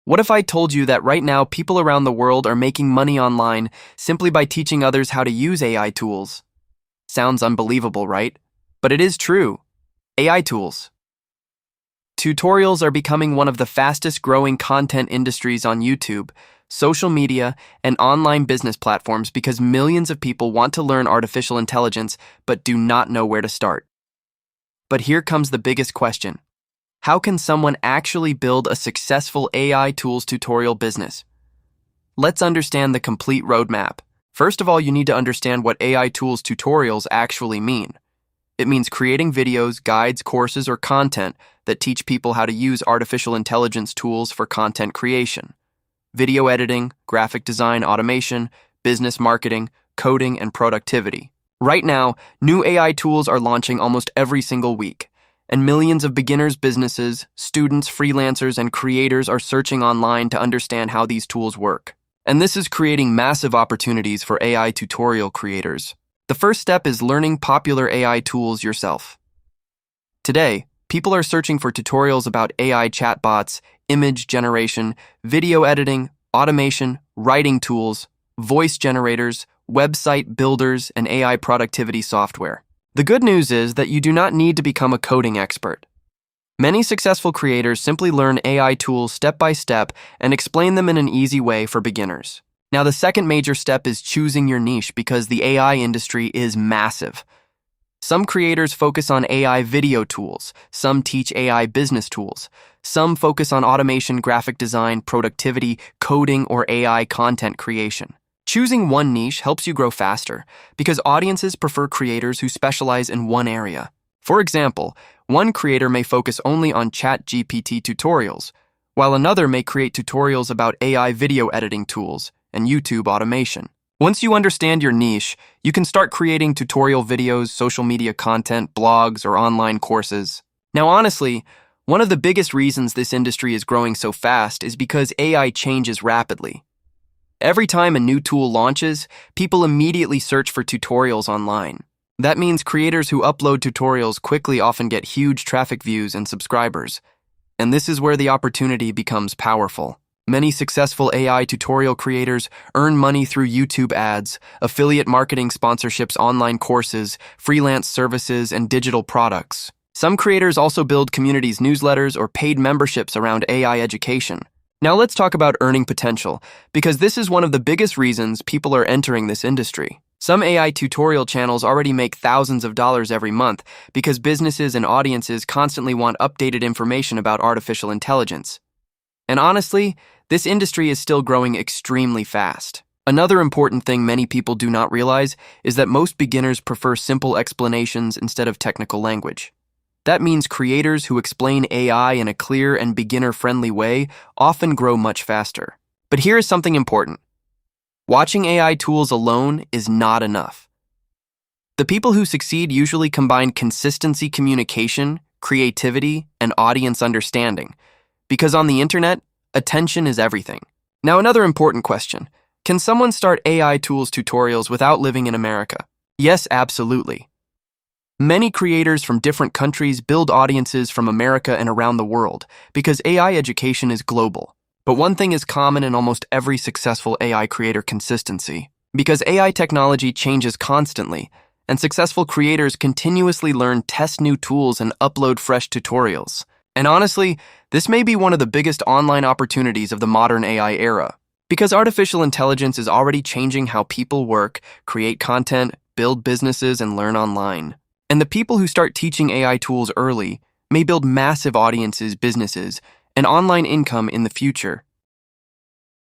What if I told you that right now people around the world are making money online simply by teaching others how to use AI tools? Sounds unbelievable, right? But it is true. AI tools. Tutorials are becoming one of the fastest growing content industries on YouTube, social media, and online business platforms because millions of people want to learn artificial intelligence but do not know where to start. But here comes the biggest question. How can someone actually build a successful AI tools tutorial business? Let's understand the complete roadmap. First of all, you need to understand what AI tools tutorials actually mean. It means creating videos, guides, courses, or content that teach people how to use artificial intelligence tools for content creation. Video editing, graphic design, automation, business marketing, coding, and productivity. Right now, new AI tools are launching almost every single week, and millions of beginners, businesses, students, freelancers, and creators are searching online to understand how these tools work. And this is creating massive opportunities for AI tutorial creators. The first step is learning popular AI tools yourself. Today, people are searching for tutorials about AI chatbots, image generation, video editing, automation, writing tools, voice generators, website builders, and AI productivity software. The good news is that you do not need to become a coding expert. Many successful creators simply learn AI tools step by step and explain them in an easy way for beginners. Now, the second major step is choosing your niche because the AI industry is massive. Some creators focus on AI video tools, some teach AI business tools, some focus on automation, graphic design, productivity, coding, or AI content creation. Choosing one niche helps you grow faster because audiences prefer creators who specialize in one area. For example, one creator may focus only on ChatGPT tutorials, while another may create tutorials about AI video editing tools and YouTube automation. Once you understand your niche, you can start creating tutorial videos, social media content, blogs, or online courses. Now, honestly, one of the biggest reasons this industry is growing so fast is because AI changes rapidly. Every time a new tool launches, people immediately search for tutorials online. That means creators who upload tutorials quickly often get huge traffic views and subscribers. And this is where the opportunity becomes powerful. Many successful AI tutorial creators earn money through YouTube ads, affiliate marketing sponsorships, online courses, freelance services, and digital products. Some creators also build communities, newsletters, or paid memberships around AI education. Now let's talk about earning potential, because this is one of the biggest reasons people are entering this industry. Some AI tutorial channels already make thousands of dollars every month because businesses and audiences constantly want updated information about artificial intelligence. And honestly, this industry is still growing extremely fast. Another important thing many people do not realize is that most beginners prefer simple explanations instead of technical language. That means creators who explain AI in a clear and beginner-friendly way often grow much faster. But here is something important. Watching AI tools alone is not enough. The people who succeed usually combine consistency, communication, creativity, and audience understanding. Because on the internet, attention is everything. Now, another important question. Can someone start AI tools tutorials without living in America? Yes, absolutely. Many creators from different countries build audiences from America and around the world because AI education is global. But one thing is common in almost every successful AI creator: consistency. Because AI technology changes constantly, and successful creators continuously learn, test new tools, and upload fresh tutorials. And honestly, this may be one of the biggest online opportunities of the modern AI era. Because artificial intelligence is already changing how people work, create content, build businesses, and learn online. And the people who start teaching AI tools early may build massive audiences, businesses, and online income in the future.